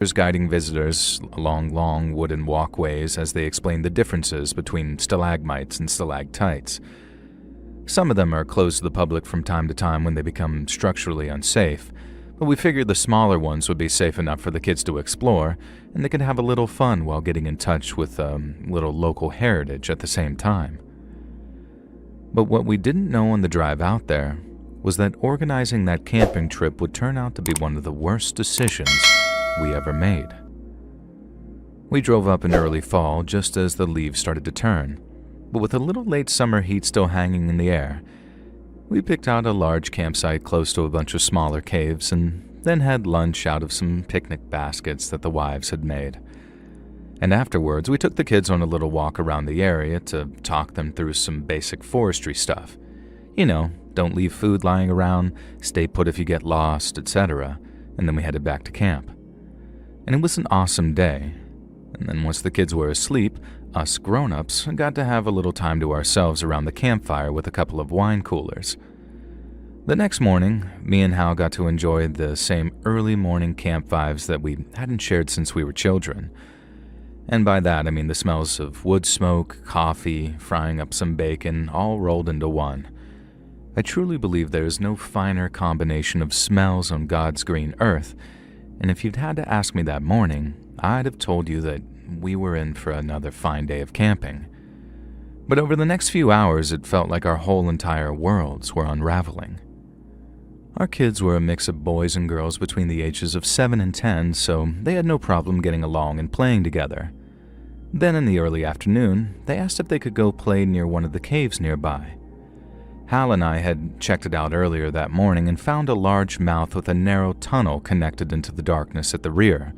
guiding visitors along long wooden walkways as they explain the differences between stalagmites and stalactites. Some of them are closed to the public from time to time when they become structurally unsafe, but we figured the smaller ones would be safe enough for the kids to explore, and they could have a little fun while getting in touch with little local heritage at the same time. But what we didn't know on the drive out there was that organizing that camping trip would turn out to be one of the worst decisions we ever made. We drove up in early fall just as the leaves started to turn, but with a little late summer heat still hanging in the air. We picked out a large campsite close to a bunch of smaller caves and then had lunch out of some picnic baskets that the wives had made. And afterwards, we took the kids on a little walk around the area to talk them through some basic forestry stuff. You know, don't leave food lying around, stay put if you get lost, etc. And then we headed back to camp. And it was an awesome day. And then once the kids were asleep, us grown-ups got to have a little time to ourselves around the campfire with a couple of wine coolers. The next morning, me and Hal got to enjoy the same early morning camp vibes that we hadn't shared since we were children. And by that, I mean the smells of wood smoke, coffee, frying up some bacon, all rolled into one. I truly believe there is no finer combination of smells on God's green earth, and if you'd had to ask me that morning, I'd have told you that we were in for another fine day of camping. But over the next few hours, it felt like our whole entire worlds were unraveling. Our kids were a mix of boys and girls between the ages of 7 and 10, so they had no problem getting along and playing together. Then in the early afternoon, they asked if they could go play near one of the caves nearby. Hal and I had checked it out earlier that morning and found a large mouth with a narrow tunnel connected into the darkness at the rear.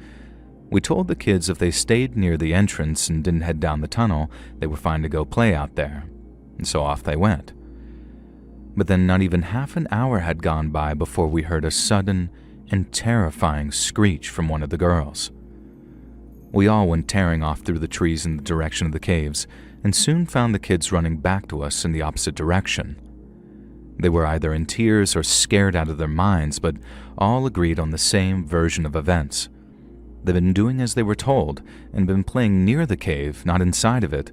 We told the kids if they stayed near the entrance and didn't head down the tunnel, they were fine to go play out there. And so off they went. But then not even half an hour had gone by before we heard a sudden and terrifying screech from one of the girls. We all went tearing off through the trees in the direction of the caves and soon found the kids running back to us in the opposite direction. They were either in tears or scared out of their minds, but all agreed on the same version of events. They'd been doing as they were told and been playing near the cave, not inside of it,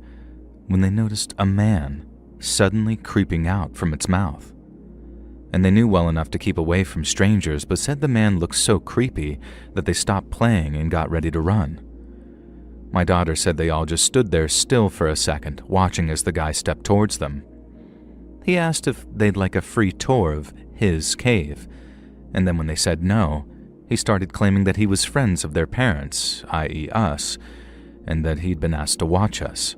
when they noticed a man suddenly creeping out from its mouth. And they knew well enough to keep away from strangers, but said the man looked so creepy that they stopped playing and got ready to run. My daughter said they all just stood there still for a second, watching as the guy stepped towards them. He asked if they'd like a free tour of his cave, and then when they said no, he started claiming that he was friends of their parents, i.e. us, and that he'd been asked to watch us.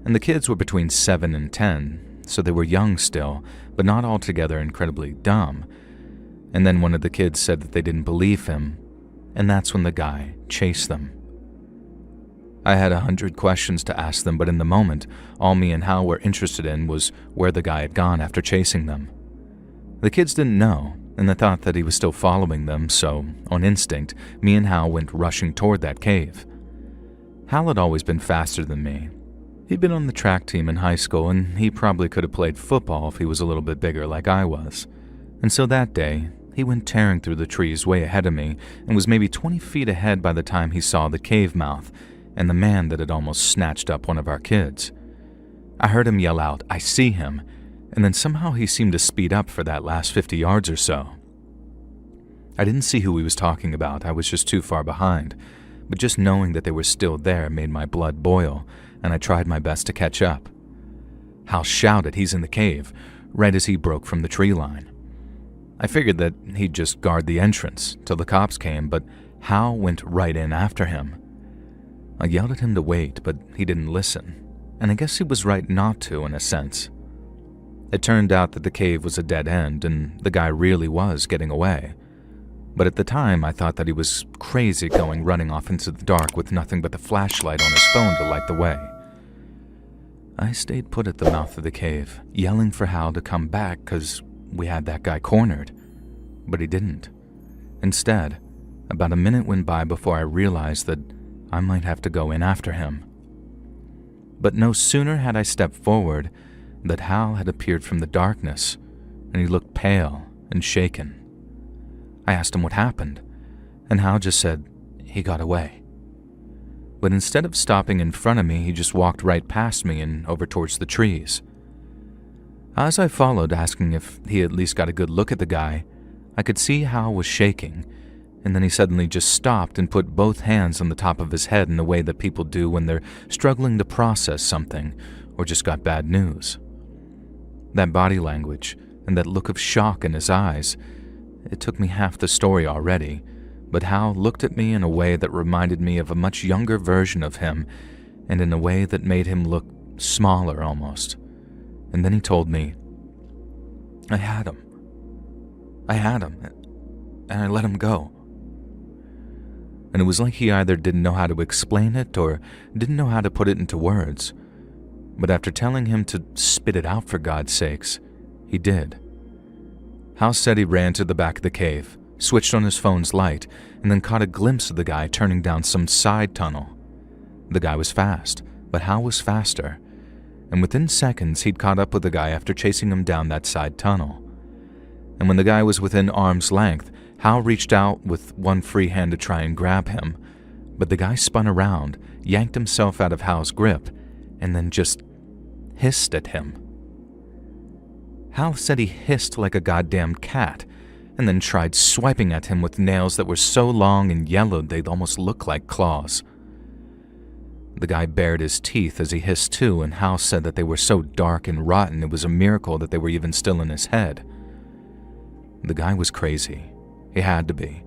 And the kids were between 7 and 10, so they were young still, but not altogether incredibly dumb. And then one of the kids said that they didn't believe him, and that's when the guy chased them. I had 100 questions to ask them, but in the moment, all me and Hal were interested in was where the guy had gone after chasing them. The kids didn't know, and they thought that he was still following them, so, on instinct, me and Hal went rushing toward that cave. Hal had always been faster than me. He'd been on the track team in high school, and he probably could have played football if he was a little bit bigger like I was. And so that day, he went tearing through the trees way ahead of me and was maybe 20 feet ahead by the time he saw the cave mouth and the man that had almost snatched up one of our kids. I heard him yell out, "I see him," and then somehow he seemed to speed up for that last 50 yards or so. I didn't see who he was talking about, I was just too far behind, but just knowing that they were still there made my blood boil, and I tried my best to catch up. Hal shouted, "He's in the cave," right as he broke from the tree line. I figured that he'd just guard the entrance till the cops came, but Hal went right in after him. I yelled at him to wait, but he didn't listen, and I guess he was right not to in a sense. It turned out that the cave was a dead end, and the guy really was getting away. But at the time, I thought that he was crazy going running off into the dark with nothing but the flashlight on his phone to light the way. I stayed put at the mouth of the cave, yelling for Hal to come back because we had that guy cornered. But he didn't. Instead, about a minute went by before I realized that I might have to go in after him. But no sooner had I stepped forward that Hal had appeared from the darkness, and he looked pale and shaken. I asked him what happened, and Hal just said, he got away. But instead of stopping in front of me, he just walked right past me and over towards the trees. As I followed, asking if he at least got a good look at the guy, I could see Hal was shaking, and then he suddenly just stopped and put both hands on the top of his head in the way that people do when they're struggling to process something or just got bad news. That body language and that look of shock in his eyes, it took me half the story already, but Hal looked at me in a way that reminded me of a much younger version of him, and in a way that made him look smaller almost. And then he told me, I had him, and I let him go. And it was like he either didn't know how to explain it or didn't know how to put it into words. But after telling him to spit it out for God's sakes, he did. Hal said he ran to the back of the cave, switched on his phone's light, and then caught a glimpse of the guy turning down some side tunnel. The guy was fast, but Hal was faster, and within seconds he'd caught up with the guy after chasing him down that side tunnel. And when the guy was within arm's length, Hal reached out with one free hand to try and grab him, but the guy spun around, yanked himself out of Hal's grip, and then just hissed at him. Hal said he hissed like a goddamn cat, and then tried swiping at him with nails that were so long and yellowed they'd almost look like claws. The guy bared his teeth as he hissed too, and Hal said that they were so dark and rotten it was a miracle that they were even still in his head. The guy was crazy. He had to be.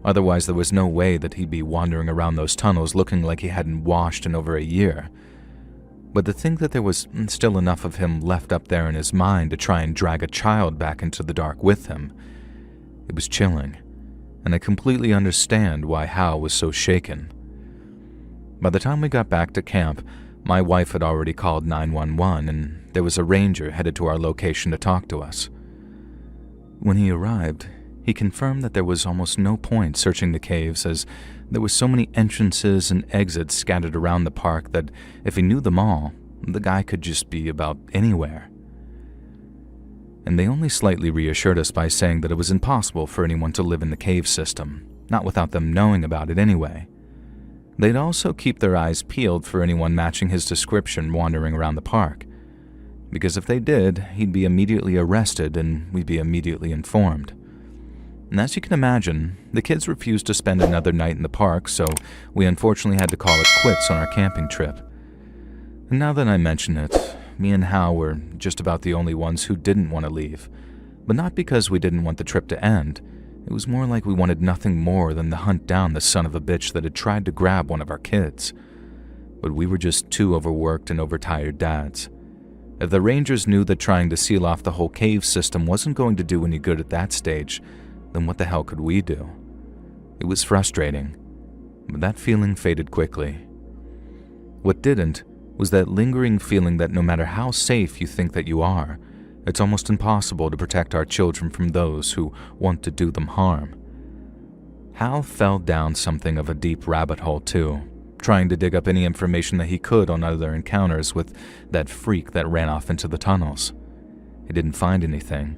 Otherwise there was no way that he'd be wandering around those tunnels looking like he hadn't washed in over a year. But to think that there was still enough of him left up there in his mind to try and drag a child back into the dark with him, it was chilling, and I completely understand why Hal was so shaken. By the time we got back to camp, my wife had already called 911, and there was a ranger headed to our location to talk to us. When he arrived, he confirmed that there was almost no point searching the caves as there were so many entrances and exits scattered around the park that if he knew them all, the guy could just be about anywhere. And they only slightly reassured us by saying that it was impossible for anyone to live in the cave system, not without them knowing about it anyway. They'd also keep their eyes peeled for anyone matching his description wandering around the park, because if they did, he'd be immediately arrested and we'd be immediately informed. And as you can imagine, the kids refused to spend another night in the park, so we unfortunately had to call it quits on our camping trip. And now that I mention it, me and Hal were just about the only ones who didn't want to leave, but not because we didn't want the trip to end. It was more like we wanted nothing more than to hunt down the son of a bitch that had tried to grab one of our kids. But we were just two overworked and overtired dads. If the rangers knew that trying to seal off the whole cave system wasn't going to do any good at that stage, then what the hell could we do? It was frustrating, but that feeling faded quickly. What didn't was that lingering feeling that no matter how safe you think that you are, it's almost impossible to protect our children from those who want to do them harm. Hal fell down something of a deep rabbit hole too, trying to dig up any information that he could on other encounters with that freak that ran off into the tunnels. He didn't find anything,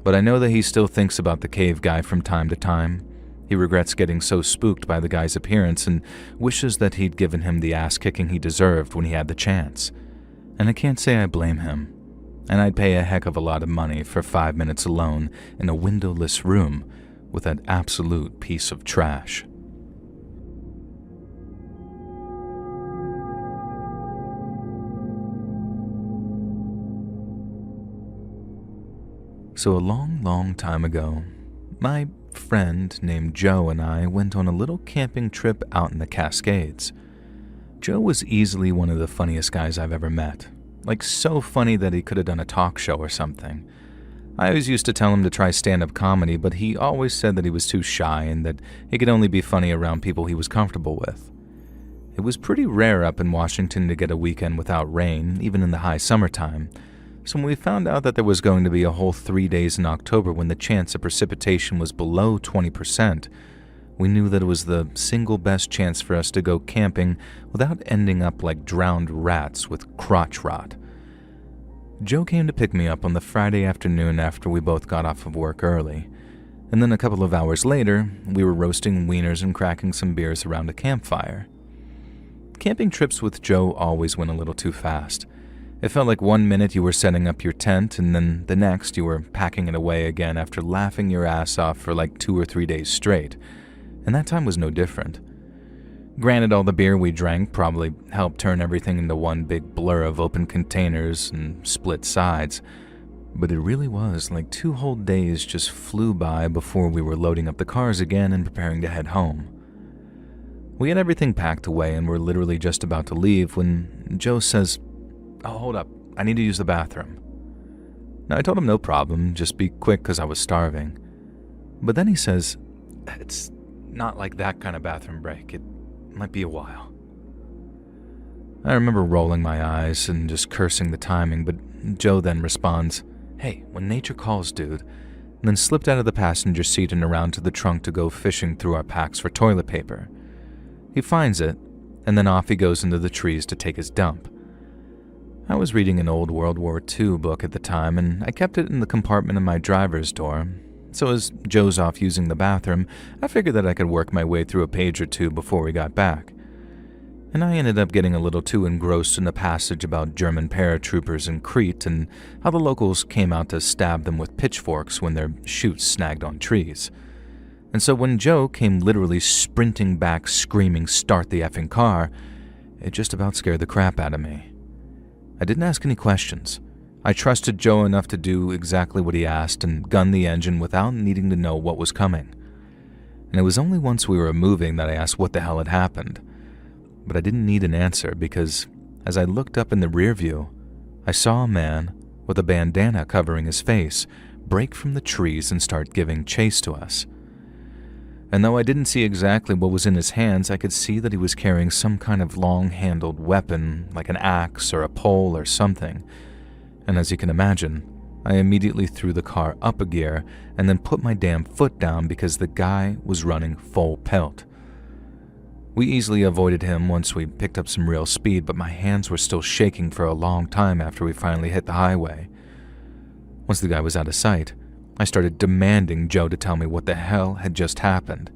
but I know that he still thinks about the cave guy from time to time. He regrets getting so spooked by the guy's appearance and wishes that he'd given him the ass-kicking he deserved when he had the chance. And I can't say I blame him. And I'd pay a heck of a lot of money for 5 minutes alone in a windowless room with that absolute piece of trash. So a long time ago, my friend named Joe and I went on a little camping trip out in the Cascades. Joe was easily one of the funniest guys I've ever met. Like, so funny that he could have done a talk show or something. I always used to tell him to try stand-up comedy, but he always said that he was too shy and that he could only be funny around people he was comfortable with. It was pretty rare up in Washington to get a weekend without rain, even in the high summertime. So when we found out that there was going to be a whole 3 days in October when the chance of precipitation was below 20%, we knew that it was the single best chance for us to go camping without ending up like drowned rats with crotch rot. Joe came to pick me up on the Friday afternoon after we both got off of work early, And then a couple of hours later, we were roasting wieners and cracking some beers around a campfire. Camping trips with Joe always went a little too fast. It felt like one minute you were setting up your tent, and then the next you were packing it away again after laughing your ass off for like 2 or 3 days straight. And that time was no different. Granted, all the beer we drank probably helped turn everything into one big blur of open containers and split sides, but it really was like 2 whole days just flew by before we were loading up the cars again and preparing to head home. We had everything packed away and were literally just about to leave when Joe says, "Oh, hold up, I need to use the bathroom." Now, I told him no problem, just be quick because I was starving. But then he says, "It's not like that kind of bathroom break. It might be a while." I remember rolling my eyes and just cursing the timing, but Joe then responds, "Hey, when nature calls, dude," and then slipped out of the passenger seat and around to the trunk to go fishing through our packs for toilet paper. He finds it, and then off he goes into the trees to take his dump. I was reading an old World War II book at the time, and I kept it in the compartment of my driver's door. So as Joe's off using the bathroom, I figured that I could work my way through a page or two before we got back. And I ended up getting a little too engrossed in a passage about German paratroopers in Crete and how the locals came out to stab them with pitchforks when their chutes snagged on trees. And so when Joe came literally sprinting back screaming, "Start the effing car," it just about scared the crap out of me. I didn't ask any questions. I trusted Joe enough to do exactly what he asked and gun the engine without needing to know what was coming. And it was only once we were moving that I asked what the hell had happened. But I didn't need an answer because as I looked up in the rear view, I saw a man with a bandana covering his face break from the trees and start giving chase to us. And though I didn't see exactly what was in his hands, I could see that he was carrying some kind of long-handled weapon, like an axe or a pole or something. And as you can imagine, I immediately threw the car up a gear and then put my damn foot down because the guy was running full pelt. We easily avoided him once we picked up some real speed, but my hands were still shaking for a long time after we finally hit the highway. Once the guy was out of sight, I started demanding Joe to tell me what the hell had just happened.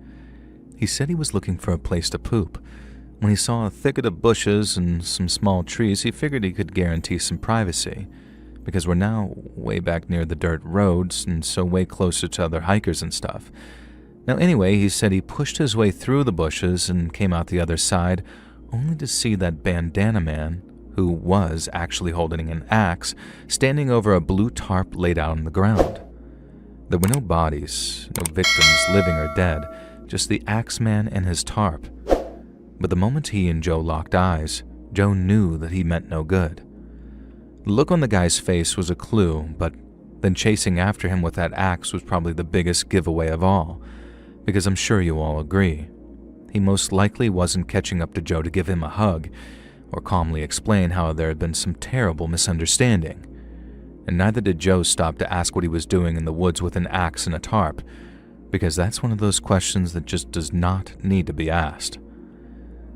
He said he was looking for a place to poop. When he saw a thicket of bushes and some small trees, he figured he could guarantee some privacy, because we're now way back near the dirt roads and so way closer to other hikers and stuff. Now anyway, he said he pushed his way through the bushes and came out the other side, only to see that bandana man, who was actually holding an axe, standing over a blue tarp laid out on the ground. There were no bodies, no victims, living or dead, just the Axeman and his tarp. But the moment he and Joe locked eyes, Joe knew that he meant no good. The look on the guy's face was a clue, but then chasing after him with that axe was probably the biggest giveaway of all, because I'm sure you all agree. He most likely wasn't catching up to Joe to give him a hug, or calmly explain how there had been some terrible misunderstanding. And neither did Joe stop to ask what he was doing in the woods with an axe and a tarp, because that's one of those questions that just does not need to be asked.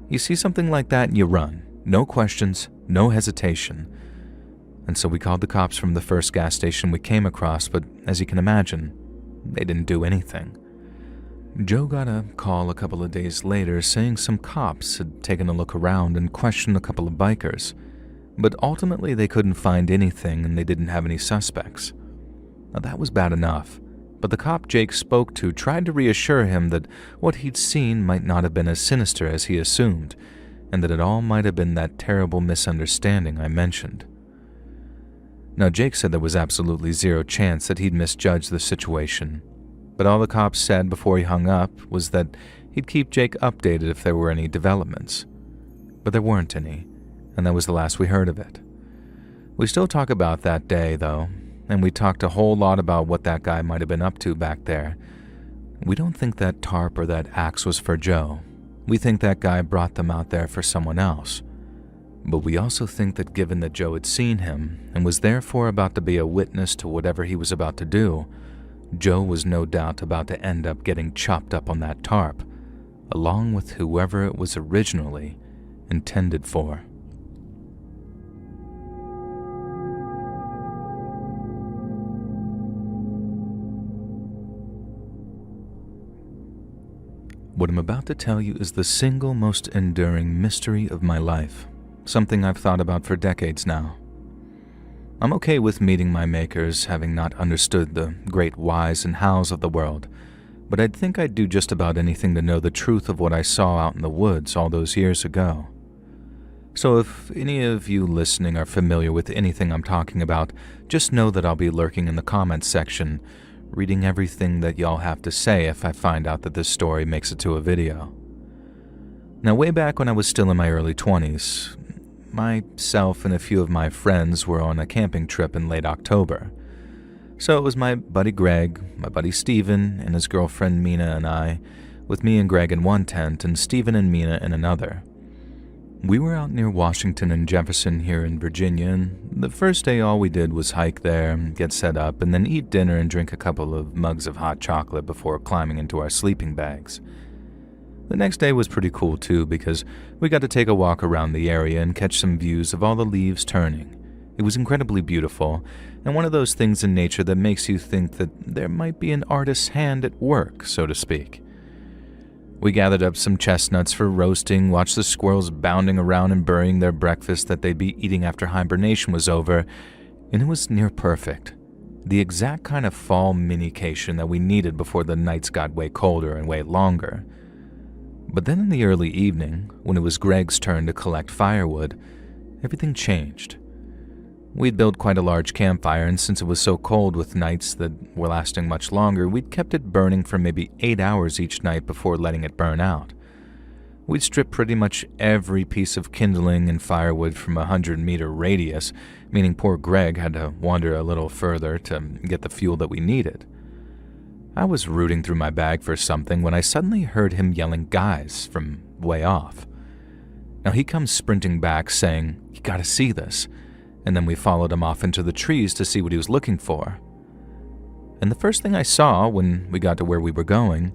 You see something like that and you run. No questions, no hesitation. And so we called the cops from the first gas station we came across, but as you can imagine, they didn't do anything. Joe got a call a couple of days later saying some cops had taken a look around and questioned a couple of bikers, but ultimately they couldn't find anything and they didn't have any suspects. Now that was bad enough, but the cop Jake spoke to tried to reassure him that what he'd seen might not have been as sinister as he assumed, and that it all might have been that terrible misunderstanding I mentioned. Now Jake said there was absolutely zero chance that he'd misjudged the situation, but all the cops said before he hung up was that he'd keep Jake updated if there were any developments. But there weren't any, and that was the last we heard of it. We still talk about that day, though, and we talked a whole lot about what that guy might have been up to back there. We don't think that tarp or that axe was for Joe. We think that guy brought them out there for someone else. But we also think that given that Joe had seen him and was therefore about to be a witness to whatever he was about to do, Joe was no doubt about to end up getting chopped up on that tarp, along with whoever it was originally intended for. What I'm about to tell you is the single most enduring mystery of my life, something I've thought about for decades now. I'm okay with meeting my makers, having not understood the great whys and hows of the world, but I'd think I'd do just about anything to know the truth of what I saw out in the woods all those years ago. So if any of you listening are familiar with anything I'm talking about, just know that I'll be lurking in the comments section, reading everything that y'all have to say if I find out that this story makes it to a video. Now, way back when I was still in my early 20s, myself and a few of my friends were on a camping trip in late October. So it was my buddy Greg, my buddy Steven, and his girlfriend Mina and I, with me and Greg in one tent and Steven and Mina in another. We were out near Washington and Jefferson here in Virginia, and the first day all we did was hike there, get set up, and then eat dinner and drink a couple of mugs of hot chocolate before climbing into our sleeping bags. The next day was pretty cool too, because we got to take a walk around the area and catch some views of all the leaves turning. It was incredibly beautiful, and one of those things in nature that makes you think that there might be an artist's hand at work, so to speak. We gathered up some chestnuts for roasting, watched the squirrels bounding around and burying their breakfast that they'd be eating after hibernation was over, and it was near perfect. The exact kind of fall minication that we needed before the nights got way colder and way longer. But then in the early evening, when it was Greg's turn to collect firewood, everything changed. We'd built quite a large campfire, and since it was so cold with nights that were lasting much longer, we'd kept it burning for maybe 8 hours each night before letting it burn out. We'd stripped pretty much every piece of kindling and firewood from a 100-meter radius, meaning poor Greg had to wander a little further to get the fuel that we needed. I was rooting through my bag for something when I suddenly heard him yelling "guys" from way off. Now he comes sprinting back saying, "You gotta see this," and then we followed him off into the trees to see what he was looking for. And the first thing I saw when we got to where we were going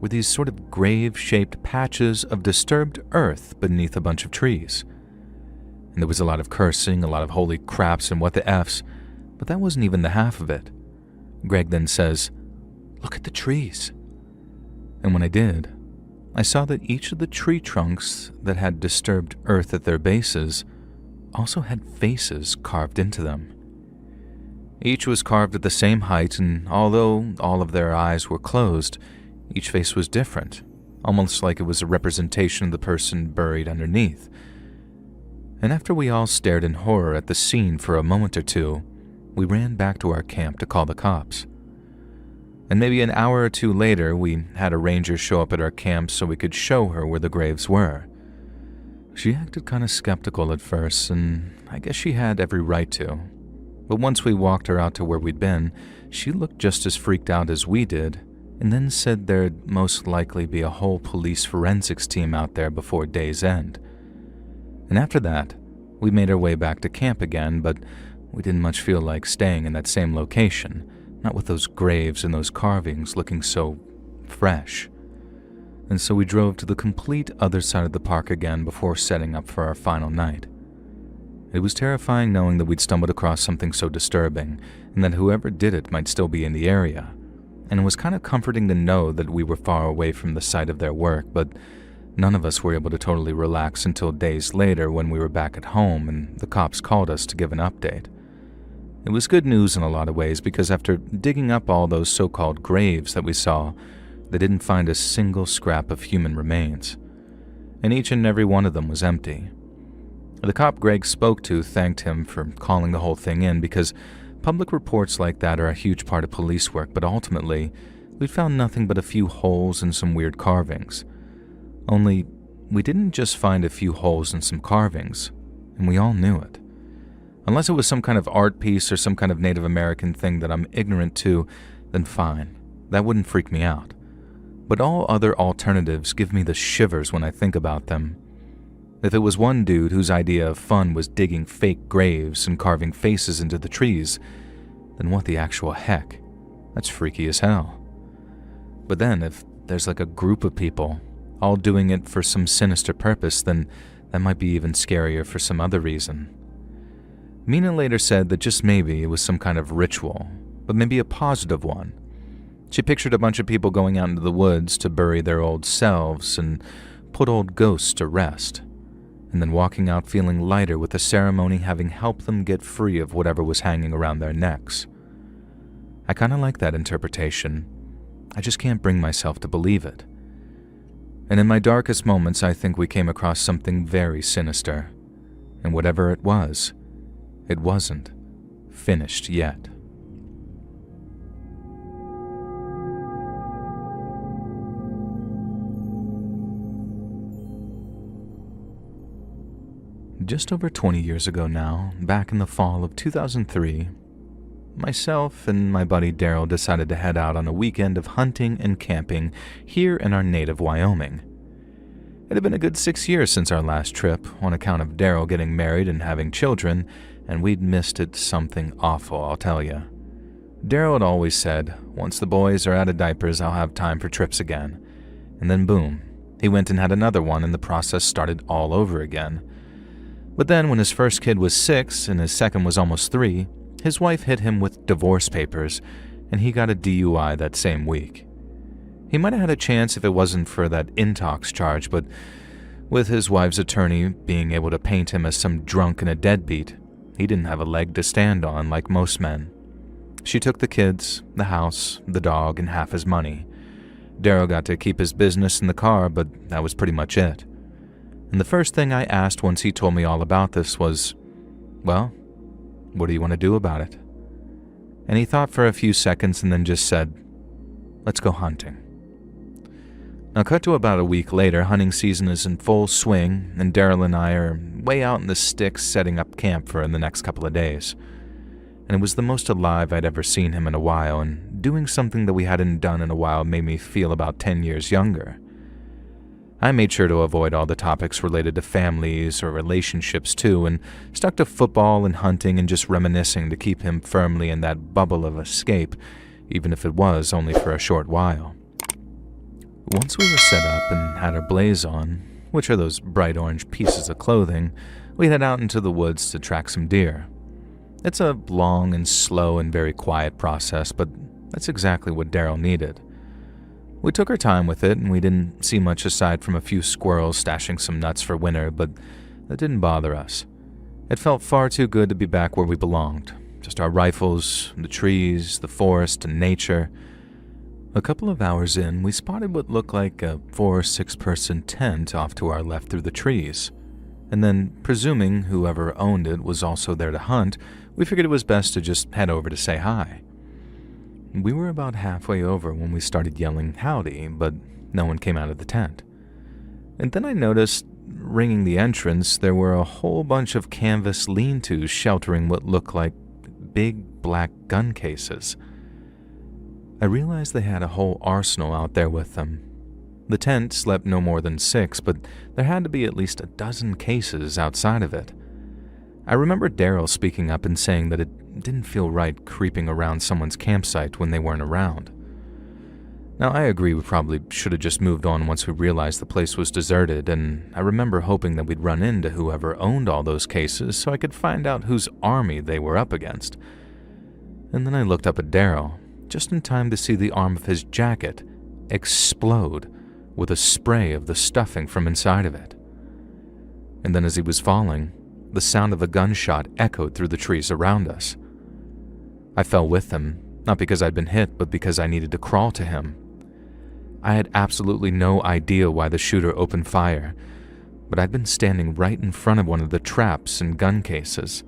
were these sort of grave-shaped patches of disturbed earth beneath a bunch of trees. And there was a lot of cursing, a lot of holy craps and what the F's, but that wasn't even the half of it. Greg then says, "Look at the trees." And when I did, I saw that each of the tree trunks that had disturbed earth at their bases also had faces carved into them. Each was carved at the same height, and although all of their eyes were closed, each face was different, almost like it was a representation of the person buried underneath. And after we all stared in horror at the scene for a moment or two, we ran back to our camp to call the cops. And maybe an hour or two later, we had a ranger show up at our camp so we could show her where the graves were. She acted kind of skeptical at first, and I guess she had every right to. But once we walked her out to where we'd been, she looked just as freaked out as we did, and then said there'd most likely be a whole police forensics team out there before day's end. And after that, we made our way back to camp again, but we didn't much feel like staying in that same location, not with those graves and those carvings looking so fresh. And so we drove to the complete other side of the park again before setting up for our final night. It was terrifying knowing that we'd stumbled across something so disturbing, and that whoever did it might still be in the area. And it was kind of comforting to know that we were far away from the site of their work, but none of us were able to totally relax until days later when we were back at home and the cops called us to give an update. It was good news in a lot of ways because after digging up all those so-called graves that we saw, they didn't find a single scrap of human remains, and each and every one of them was empty. The cop Greg spoke to thanked him for calling the whole thing in because public reports like that are a huge part of police work, but ultimately, we found nothing but a few holes and some weird carvings. Only, we didn't just find a few holes and some carvings, and we all knew it. Unless it was some kind of art piece or some kind of Native American thing that I'm ignorant to, then fine, that wouldn't freak me out. But all other alternatives give me the shivers when I think about them. If it was one dude whose idea of fun was digging fake graves and carving faces into the trees, then what the actual heck? That's freaky as hell. But then if there's like a group of people all doing it for some sinister purpose, then that might be even scarier for some other reason. Mina later said that just maybe it was some kind of ritual, but maybe a positive one. She pictured a bunch of people going out into the woods to bury their old selves and put old ghosts to rest, and then walking out feeling lighter with the ceremony having helped them get free of whatever was hanging around their necks. I kind of like that interpretation. I just can't bring myself to believe it. And in my darkest moments, I think we came across something very sinister. And whatever it wasn't finished yet. Just over 20 years ago now, back in the fall of 2003, myself and my buddy Daryl decided to head out on a weekend of hunting and camping here in our native Wyoming. It had been a good 6 years since our last trip, on account of Daryl getting married and having children, and we'd missed it something awful, I'll tell you. Daryl had always said, once the boys are out of diapers, I'll have time for trips again. And then boom, he went and had another one, and the process started all over again. But then when his first kid was 6 and his second was almost 3, his wife hit him with divorce papers, and he got a DUI that same week. He might have had a chance if it wasn't for that intox charge, but with his wife's attorney being able to paint him as some drunk and a deadbeat, he didn't have a leg to stand on like most men. She took the kids, the house, the dog, and half his money. Daryl got to keep his business in the car, but that was pretty much it. And the first thing I asked once he told me all about this was, well, what do you want to do about it? And he thought for a few seconds and then just said, let's go hunting. Now cut to about a week later, hunting season is in full swing, and Daryl and I are way out in the sticks setting up camp for the next couple of days. And it was the most alive I'd ever seen him in a while, and doing something that we hadn't done in a while made me feel about 10 years younger. I made sure to avoid all the topics related to families or relationships too, and stuck to football and hunting and just reminiscing to keep him firmly in that bubble of escape, even if it was only for a short while. Once we were set up and had our blaze on, which are those bright orange pieces of clothing, we head out into the woods to track some deer. It's a long and slow and very quiet process, but that's exactly what Daryl needed. We took our time with it, and we didn't see much aside from a few squirrels stashing some nuts for winter, but that didn't bother us. It felt far too good to be back where we belonged. Just our rifles, the trees, the forest, and nature. A couple of hours in, we spotted what looked like a 4 or 6 person tent off to our left through the trees. And then, presuming whoever owned it was also there to hunt, we figured it was best to just head over to say hi. We were about halfway over when we started yelling howdy, but no one came out of the tent. And then I noticed, ringing the entrance, there were a whole bunch of canvas lean-tos sheltering what looked like big black gun cases. I realized they had a whole arsenal out there with them. The tent slept no more than 6, but there had to be at least a dozen cases outside of it. I remember Daryl speaking up and saying that it didn't feel right creeping around someone's campsite when they weren't around. Now, I agree we probably should have just moved on once we realized the place was deserted, and I remember hoping that we'd run into whoever owned all those cases so I could find out whose army they were up against. And then I looked up at Daryl, just in time to see the arm of his jacket explode with a spray of the stuffing from inside of it. And then as he was falling, the sound of a gunshot echoed through the trees around us. I fell with him, not because I'd been hit, but because I needed to crawl to him. I had absolutely no idea why the shooter opened fire, but I'd been standing right in front of one of the traps and gun cases.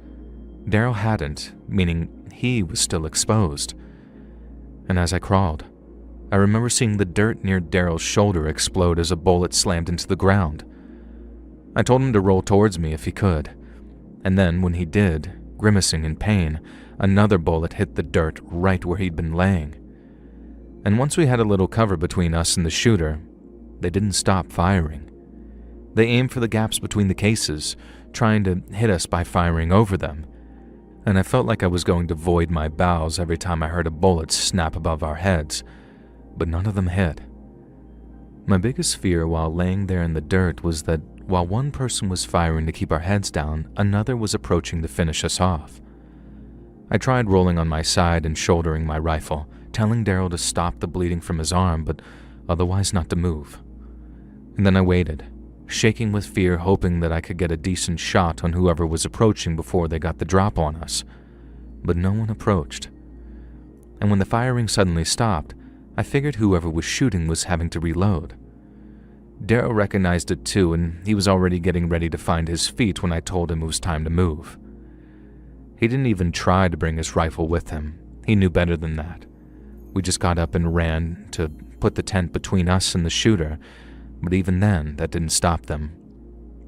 Daryl hadn't, meaning he was still exposed. And as I crawled, I remember seeing the dirt near Daryl's shoulder explode as a bullet slammed into the ground. I told him to roll towards me if he could, and then when he did, grimacing in pain, another bullet hit the dirt right where he'd been laying. And once we had a little cover between us and the shooter, they didn't stop firing. They aimed for the gaps between the cases, trying to hit us by firing over them, and I felt like I was going to void my bowels every time I heard a bullet snap above our heads, but none of them hit. My biggest fear while laying there in the dirt was that while one person was firing to keep our heads down, another was approaching to finish us off. I tried rolling on my side and shouldering my rifle, telling Daryl to stop the bleeding from his arm, but otherwise not to move. And then I waited, shaking with fear, hoping that I could get a decent shot on whoever was approaching before they got the drop on us. But no one approached. And when the firing suddenly stopped, I figured whoever was shooting was having to reload. Daryl recognized it too, and he was already getting ready to find his feet when I told him it was time to move. He didn't even try to bring his rifle with him. He knew better than that. We just got up and ran to put the tent between us and the shooter, but even then, that didn't stop them.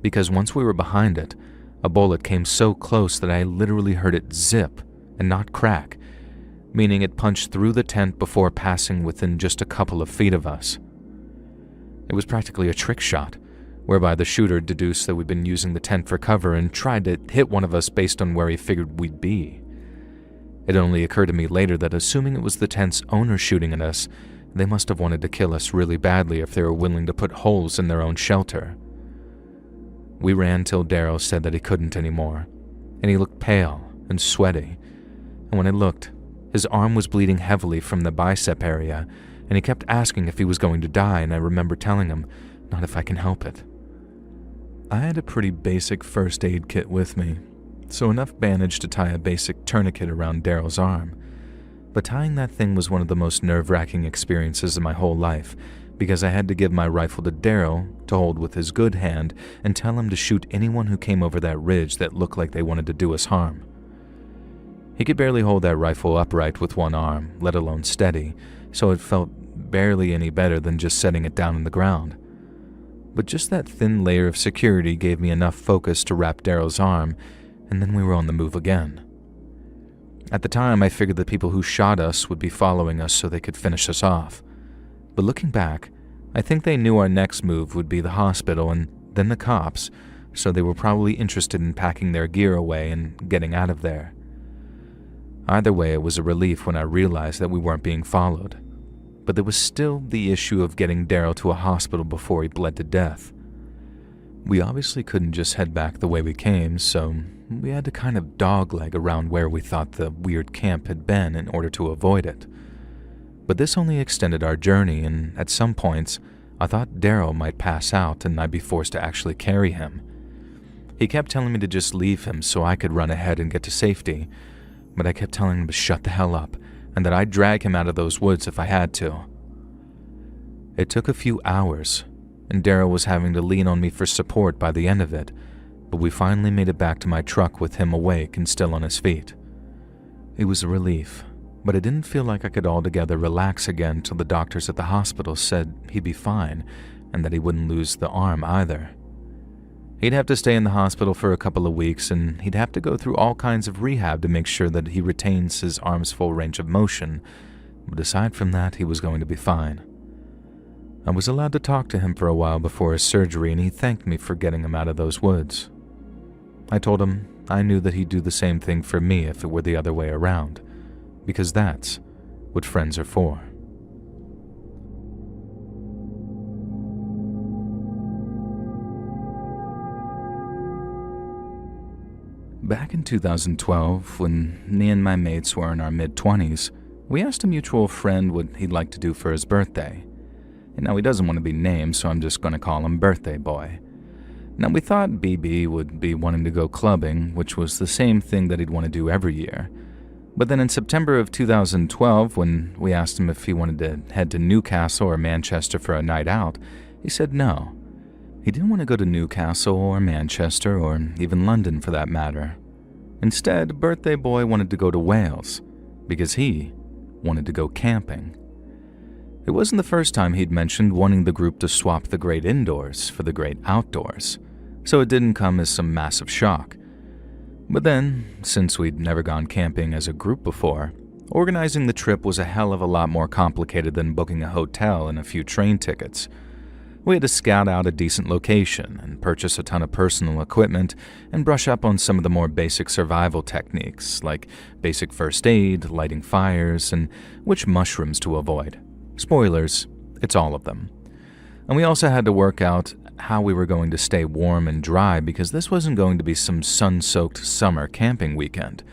Because once we were behind it, a bullet came so close that I literally heard it zip and not crack, meaning it punched through the tent before passing within just a couple of feet of us. It was practically a trick shot, whereby the shooter deduced that we'd been using the tent for cover and tried to hit one of us based on where he figured we'd be. It only occurred to me later that assuming it was the tent's owner shooting at us, they must have wanted to kill us really badly if they were willing to put holes in their own shelter. We ran till Daryl said that he couldn't anymore, and he looked pale and sweaty, and when I looked, his arm was bleeding heavily from the bicep area, and he kept asking if he was going to die, and I remember telling him, not if I can help it. I had a pretty basic first aid kit with me, so enough bandage to tie a basic tourniquet around Daryl's arm. But tying that thing was one of the most nerve-wracking experiences of my whole life, because I had to give my rifle to Daryl to hold with his good hand and tell him to shoot anyone who came over that ridge that looked like they wanted to do us harm. He could barely hold that rifle upright with one arm, let alone steady, so it felt barely any better than just setting it down on the ground. But just that thin layer of security gave me enough focus to wrap Daryl's arm, and then we were on the move again. At the time, I figured the people who shot us would be following us so they could finish us off. But looking back, I think they knew our next move would be the hospital and then the cops, so they were probably interested in packing their gear away and getting out of there. Either way, it was a relief when I realized that we weren't being followed. But there was still the issue of getting Daryl to a hospital before he bled to death. We obviously couldn't just head back the way we came, so we had to kind of dogleg around where we thought the weird camp had been in order to avoid it. But this only extended our journey, and at some points, I thought Daryl might pass out and I'd be forced to actually carry him. He kept telling me to just leave him so I could run ahead and get to safety, but I kept telling him to shut the hell up and that I'd drag him out of those woods if I had to. It took a few hours, and Daryl was having to lean on me for support by the end of it, but we finally made it back to my truck with him awake and still on his feet. It was a relief, but it didn't feel like I could altogether relax again till the doctors at the hospital said he'd be fine and that he wouldn't lose the arm either. He'd have to stay in the hospital for a couple of weeks, and he'd have to go through all kinds of rehab to make sure that he retains his arm's full range of motion, but aside from that, he was going to be fine. I was allowed to talk to him for a while before his surgery, and he thanked me for getting him out of those woods. I told him I knew that he'd do the same thing for me if it were the other way around, because that's what friends are for. Back in 2012, when me and my mates were in our mid-20s, we asked a mutual friend what he'd like to do for his birthday. And now he doesn't want to be named, so I'm just going to call him Birthday Boy. Now we thought BB would be wanting to go clubbing, which was the same thing that he'd want to do every year. But then in September of 2012, when we asked him if he wanted to head to Newcastle or Manchester for a night out, he said no. He didn't want to go to Newcastle or Manchester or even London for that matter. Instead, Birthday Boy wanted to go to Wales because he wanted to go camping. It wasn't the first time he'd mentioned wanting the group to swap the great indoors for the great outdoors, so it didn't come as some massive shock. But then, since we'd never gone camping as a group before, organizing the trip was a hell of a lot more complicated than booking a hotel and a few train tickets. We had to scout out a decent location and purchase a ton of personal equipment and brush up on some of the more basic survival techniques, like basic first aid, lighting fires, and which mushrooms to avoid. Spoilers, it's all of them. And we also had to work out how we were going to stay warm and dry because this wasn't going to be some sun-soaked summer camping weekend.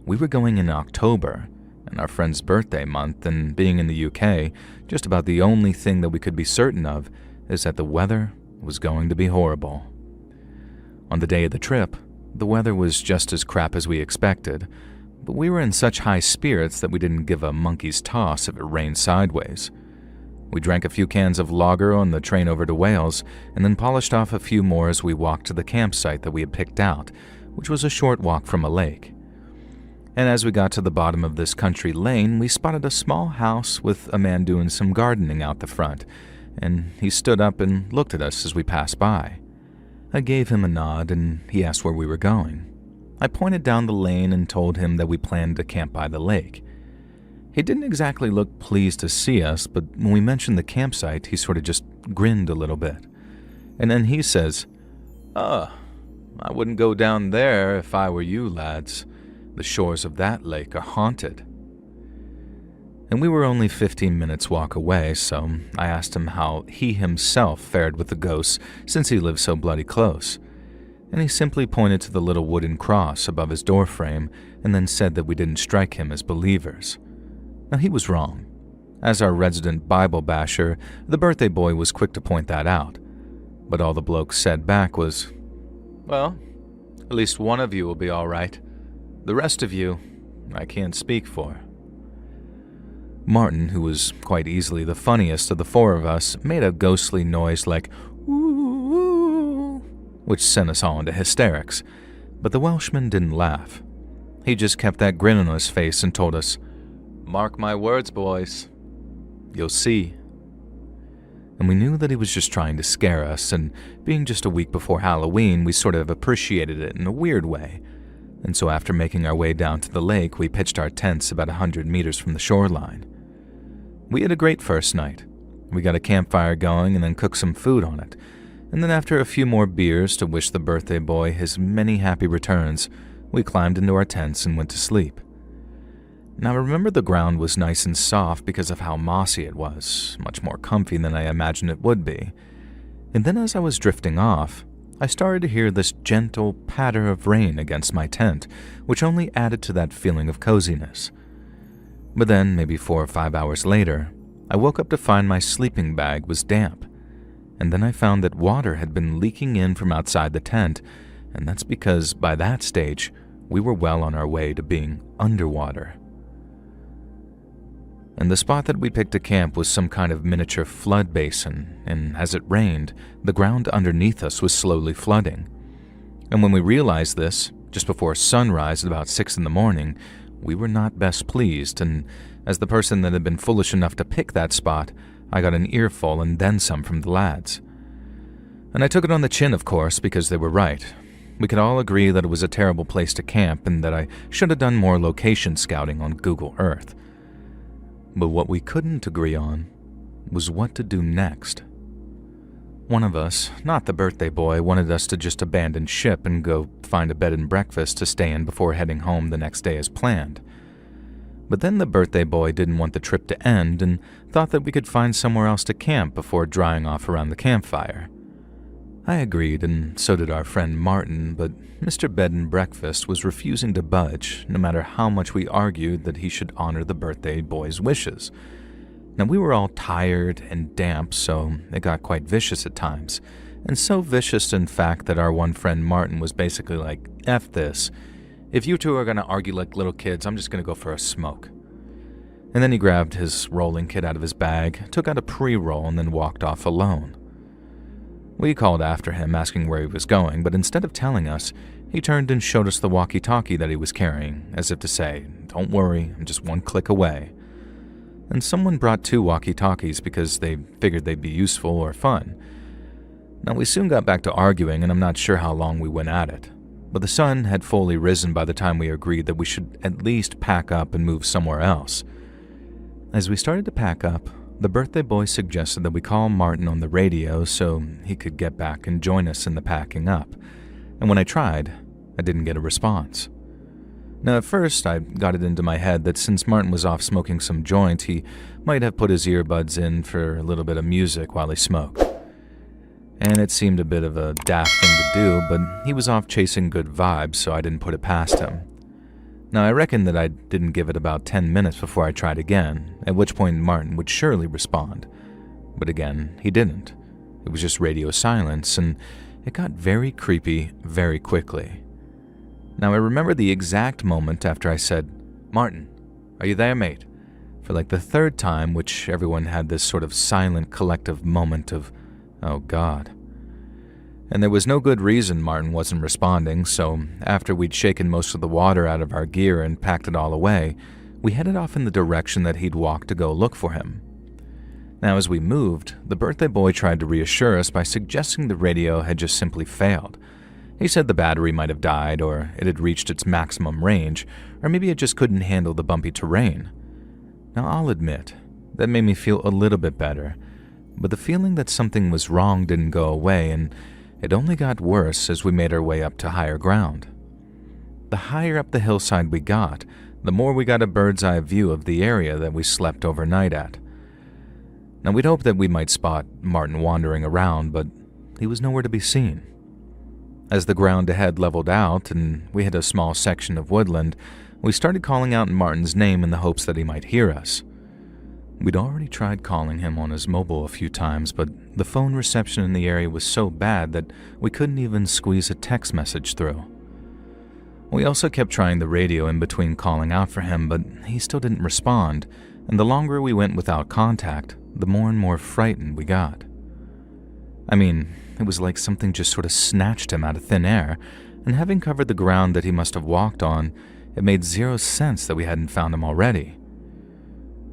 We were going in October, and our friend's birthday month, and being in the UK, just about the only thing that we could be certain of is that the weather was going to be horrible. On the day of the trip, the weather was just as crap as we expected, but we were in such high spirits that we didn't give a monkey's toss if it rained sideways. We drank a few cans of lager on the train over to Wales, and then polished off a few more as we walked to the campsite that we had picked out, which was a short walk from a lake. And as we got to the bottom of this country lane, we spotted a small house with a man doing some gardening out the front, and he stood up and looked at us as we passed by. I gave him a nod, and he asked where we were going. I pointed down the lane and told him that we planned to camp by the lake. He didn't exactly look pleased to see us, but when we mentioned the campsite, he sort of just grinned a little bit. And then he says, I wouldn't go down there if I were you lads. The shores of that lake are haunted." And we were only 15 minutes walk away, so I asked him how he himself fared with the ghosts since he lived so bloody close. And he simply pointed to the little wooden cross above his doorframe and then said that we didn't strike him as believers. Now, he was wrong. As our resident Bible basher, the birthday boy was quick to point that out. But all the bloke said back was, "Well, at least one of you will be all right. The rest of you, I can't speak for." Martin, who was quite easily the funniest of the four of us, made a ghostly noise like, "Ooh," which sent us all into hysterics. But the Welshman didn't laugh. He just kept that grin on his face and told us, "Mark my words, boys. You'll see." And we knew that he was just trying to scare us, and being just a week before Halloween, we sort of appreciated it in a weird way. And so after making our way down to the lake, we pitched our tents about 100 meters from the shoreline. We had a great first night. We got a campfire going and then cooked some food on it. And then after a few more beers to wish the birthday boy his many happy returns, we climbed into our tents and went to sleep. Now remember, the ground was nice and soft because of how mossy it was, much more comfy than I imagined it would be. And then as I was drifting off, I started to hear this gentle patter of rain against my tent, which only added to that feeling of coziness. But then, maybe 4 or 5 hours later, I woke up to find my sleeping bag was damp. And then I found that water had been leaking in from outside the tent, and that's because by that stage, we were well on our way to being underwater. And the spot that we picked to camp was some kind of miniature flood basin, and as it rained, the ground underneath us was slowly flooding. And when we realized this, just before sunrise at about 6 in the morning, we were not best pleased, and as the person that had been foolish enough to pick that spot, I got an earful and then some from the lads. And I took it on the chin, of course, because they were right. We could all agree that it was a terrible place to camp and that I should have done more location scouting on Google Earth. But what we couldn't agree on was what to do next. One of us, not the birthday boy, wanted us to just abandon ship and go find a bed and breakfast to stay in before heading home the next day as planned. But then the birthday boy didn't want the trip to end and thought that we could find somewhere else to camp before drying off around the campfire. I agreed, and so did our friend Martin, but Mr. Bed and Breakfast was refusing to budge, no matter how much we argued that he should honor the birthday boy's wishes. Now, we were all tired and damp, so it got quite vicious at times, and so vicious, in fact, that our one friend Martin was basically like, "F this. If you two are going to argue like little kids, I'm just going to go for a smoke." And then he grabbed his rolling kit out of his bag, took out a pre-roll, and then walked off alone. We called after him, asking where he was going, but instead of telling us, he turned and showed us the walkie-talkie that he was carrying, as if to say, "Don't worry, I'm just one click away." And someone brought 2 walkie-talkies because they figured they'd be useful or fun. Now, we soon got back to arguing, and I'm not sure how long we went at it. But the sun had fully risen by the time we agreed that we should at least pack up and move somewhere else. As we started to pack up, the birthday boy suggested that we call Martin on the radio so he could get back and join us in the packing up. And when I tried, I didn't get a response. Now, at first, I got it into my head that since Martin was off smoking some joint, he might have put his earbuds in for a little bit of music while he smoked. And it seemed a bit of a daft thing to do, but he was off chasing good vibes, so I didn't put it past him. Now, I reckon that I didn't give it about 10 minutes before I tried again, at which point Martin would surely respond. But again, he didn't. It was just radio silence, and it got very creepy very quickly. Now, I remember the exact moment after I said, "Martin, are you there, mate?" for like the third time, which everyone had this sort of silent collective moment of, "Oh God." And there was no good reason Martin wasn't responding, so after we'd shaken most of the water out of our gear and packed it all away, we headed off in the direction that he'd walked to go look for him. Now, as we moved, the birthday boy tried to reassure us by suggesting the radio had just simply failed. He said the battery might have died, or it had reached its maximum range, or maybe it just couldn't handle the bumpy terrain. Now, I'll admit, that made me feel a little bit better, but the feeling that something was wrong didn't go away, and it only got worse as we made our way up to higher ground. The higher up the hillside we got, the more we got a bird's eye view of the area that we slept overnight at. Now, we'd hoped that we might spot Martin wandering around, but he was nowhere to be seen. As the ground ahead leveled out and we hit a small section of woodland, we started calling out Martin's name in the hopes that he might hear us. We'd already tried calling him on his mobile a few times, but the phone reception in the area was so bad that we couldn't even squeeze a text message through. We also kept trying the radio in between calling out for him, but he still didn't respond, and the longer we went without contact, the more and more frightened we got. I mean, it was like something just sort of snatched him out of thin air, and having covered the ground that he must have walked on, it made zero sense that we hadn't found him already.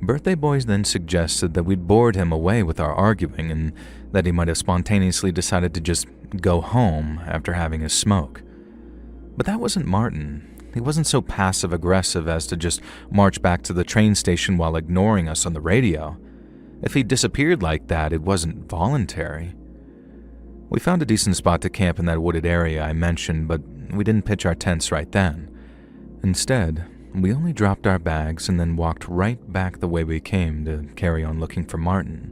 Birthday boys then suggested that we'd bored him away with our arguing and that he might have spontaneously decided to just go home after having a smoke. But that wasn't Martin. He wasn't so passive-aggressive as to just march back to the train station while ignoring us on the radio. If he disappeared like that, it wasn't voluntary. We found a decent spot to camp in that wooded area I mentioned, but we didn't pitch our tents right then. Instead, we only dropped our bags and then walked right back the way we came to carry on looking for Martin.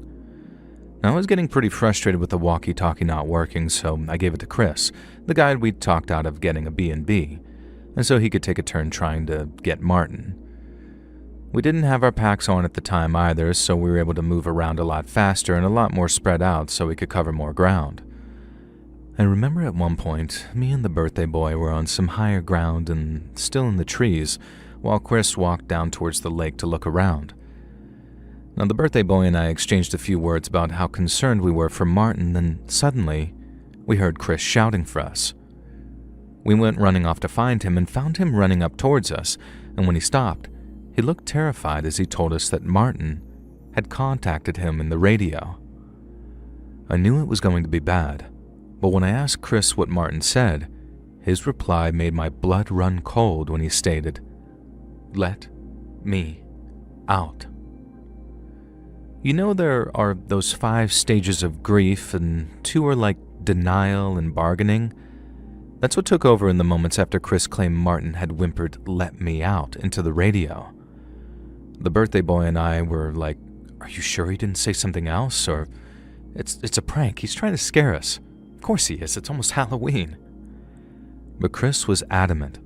Now, I was getting pretty frustrated with the walkie-talkie not working, so I gave it to Chris, the guide we'd talked out of getting a B&B, and so he could take a turn trying to get Martin. We didn't have our packs on at the time either, so we were able to move around a lot faster and a lot more spread out so we could cover more ground. I remember at one point, me and the birthday boy were on some higher ground and still in the trees, while Chris walked down towards the lake to look around. Now, the birthday boy and I exchanged a few words about how concerned we were for Martin, then suddenly, we heard Chris shouting for us. We went running off to find him and found him running up towards us, and when he stopped, he looked terrified as he told us that Martin had contacted him in the radio. I knew it was going to be bad, but when I asked Chris what Martin said, his reply made my blood run cold when he stated, "Let me out." You know, there are those 5 stages of grief, and 2 are like denial and bargaining. That's what took over in the moments after Chris claimed Martin had whimpered, "Let me out," into the radio. The birthday boy and I were like, "Are you sure he didn't say something else? Or it's a prank. He's trying to scare us." "Of course he is. It's almost Halloween." But Chris was adamant.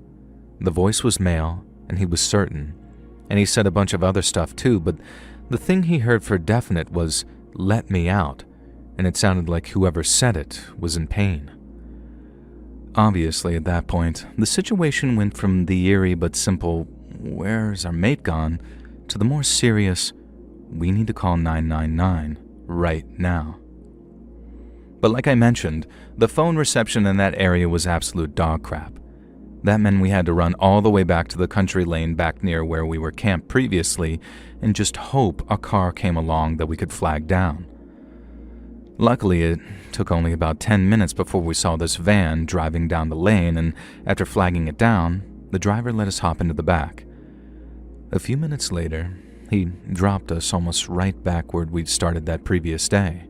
The voice was male, and he was certain. And he said a bunch of other stuff too, but the thing he heard for definite was, "Let me out," and it sounded like whoever said it was in pain. Obviously, at that point, the situation went from the eerie but simple, "Where's our mate gone?" to the more serious, "We need to call 999 right now." But like I mentioned, the phone reception in that area was absolute dog crap. That meant we had to run all the way back to the country lane back near where we were camped previously and just hope a car came along that we could flag down. Luckily, it took only about 10 minutes before we saw this van driving down the lane, and after flagging it down, the driver let us hop into the back. A few minutes later, he dropped us almost right back where we'd started that previous day.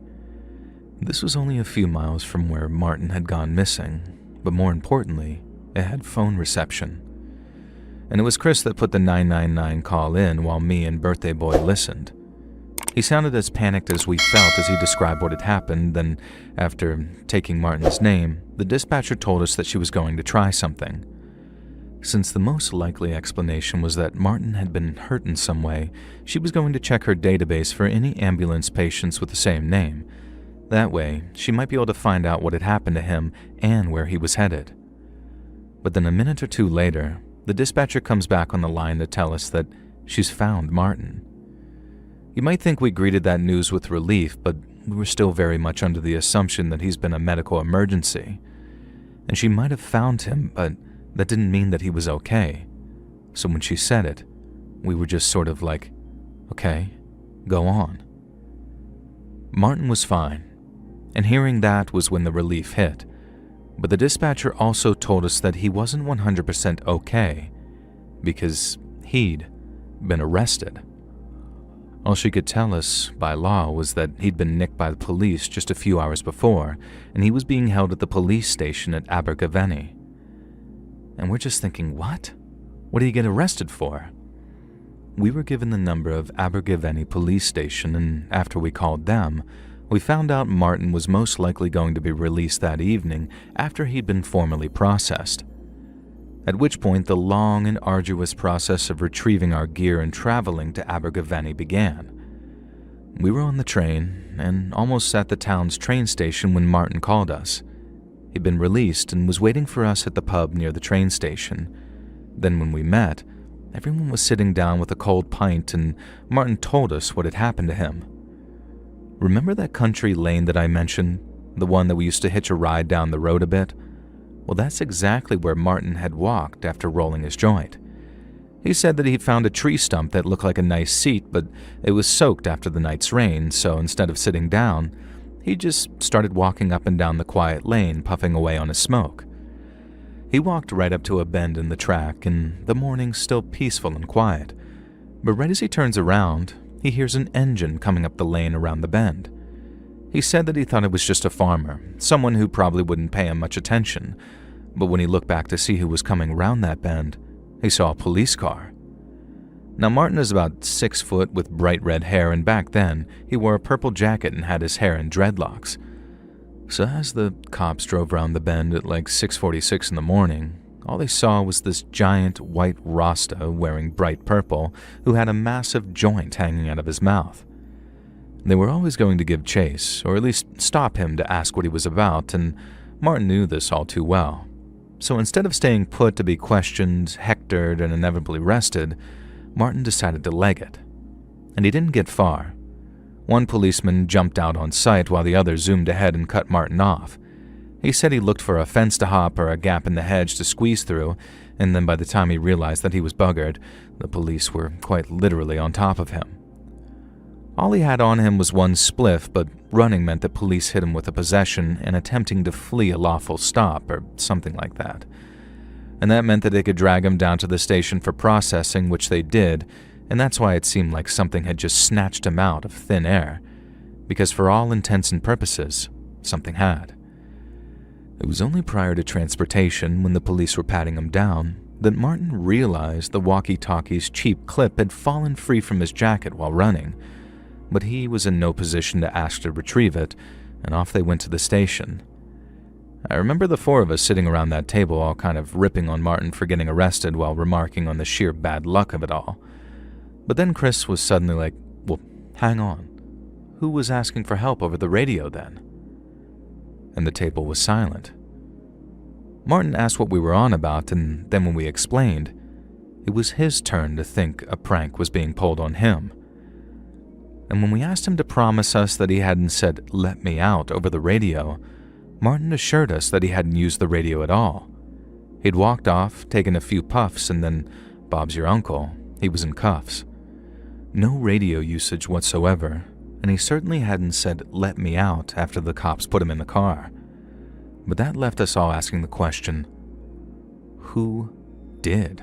This was only a few miles from where Martin had gone missing, but more importantly, it had phone reception. And it was Chris that put the 999 call in while me and birthday boy listened. He sounded as panicked as we felt as he described what had happened, then, after taking Martin's name, the dispatcher told us that she was going to try something. Since the most likely explanation was that Martin had been hurt in some way, she was going to check her database for any ambulance patients with the same name. That way, she might be able to find out what had happened to him and where he was headed. But then a minute or two later, the dispatcher comes back on the line to tell us that she's found Martin. You might think we greeted that news with relief, but we were still very much under the assumption that he's been a medical emergency. And she might have found him, but that didn't mean that he was okay. So when she said it, we were just sort of like, okay, go on. Martin was fine, and hearing that was when the relief hit. But the dispatcher also told us that he wasn't 100% okay, because he'd been arrested. All she could tell us, by law, was that he'd been nicked by the police just a few hours before, and he was being held at the police station at Abergavenny. And we're just thinking, what? What did he get arrested for? We were given the number of Abergavenny police station, and after we called them, we found out Martin was most likely going to be released that evening after he'd been formally processed. At which point the long and arduous process of retrieving our gear and traveling to Abergavenny began. We were on the train and almost at the town's train station when Martin called us. He'd been released and was waiting for us at the pub near the train station. Then when we met, everyone was sitting down with a cold pint and Martin told us what had happened to him. Remember that country lane that I mentioned? The one that we used to hitch a ride down the road a bit? Well, that's exactly where Martin had walked after rolling his joint. He said that he'd found a tree stump that looked like a nice seat, but it was soaked after the night's rain, so instead of sitting down, he just started walking up and down the quiet lane, puffing away on his smoke. He walked right up to a bend in the track, and the morning's still peaceful and quiet. But right as he turns around, he hears an engine coming up the lane around the bend. He said that he thought it was just a farmer, someone who probably wouldn't pay him much attention, but when he looked back to see who was coming round that bend, he saw a police car. Now Martin is about 6 foot with bright red hair, and back then he wore a purple jacket and had his hair in dreadlocks. So as the cops drove round the bend at like 6:46 in the morning, all they saw was this giant white Rasta wearing bright purple who had a massive joint hanging out of his mouth. They were always going to give chase, or at least stop him to ask what he was about, and Martin knew this all too well. So instead of staying put to be questioned, hectored, and inevitably arrested, Martin decided to leg it. And he didn't get far. One policeman jumped out on sight while the other zoomed ahead and cut Martin off. He said he looked for a fence to hop or a gap in the hedge to squeeze through, and then by the time he realized that he was buggered, the police were quite literally on top of him. All he had on him was one spliff, but running meant that police hit him with a possession and attempting to flee a lawful stop or something like that. And that meant that they could drag him down to the station for processing, which they did, and that's why it seemed like something had just snatched him out of thin air, because for all intents and purposes, something had. It was only prior to transportation, when the police were patting him down, that Martin realized the walkie-talkie's cheap clip had fallen free from his jacket while running, but he was in no position to ask to retrieve it, and off they went to the station. I remember the four of us sitting around that table all kind of ripping on Martin for getting arrested while remarking on the sheer bad luck of it all. But then Chris was suddenly like, well, hang on. Who was asking for help over the radio then? And the table was silent. Martin asked what we were on about, and then when we explained, it was his turn to think a prank was being pulled on him. And when we asked him to promise us that he hadn't said, "let me out," over the radio, Martin assured us that he hadn't used the radio at all. He'd walked off, taken a few puffs, and then, Bob's your uncle, he was in cuffs. No radio usage whatsoever, and he certainly hadn't said, "let me out," after the cops put him in the car. But that left us all asking the question, who did?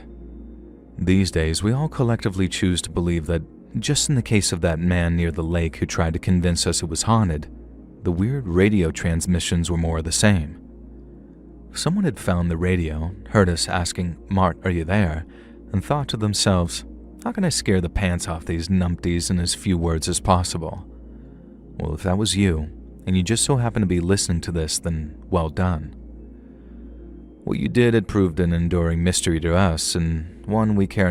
These days, we all collectively choose to believe that, just in the case of that man near the lake who tried to convince us it was haunted, the weird radio transmissions were more of the same. Someone had found the radio, heard us asking, "Mart, are you there?" and thought to themselves, how can I scare the pants off these numpties in as few words as possible? Well, if that was you, and you just so happen to be listening to this, then well done. What you did had proved an enduring mystery to us, and one we care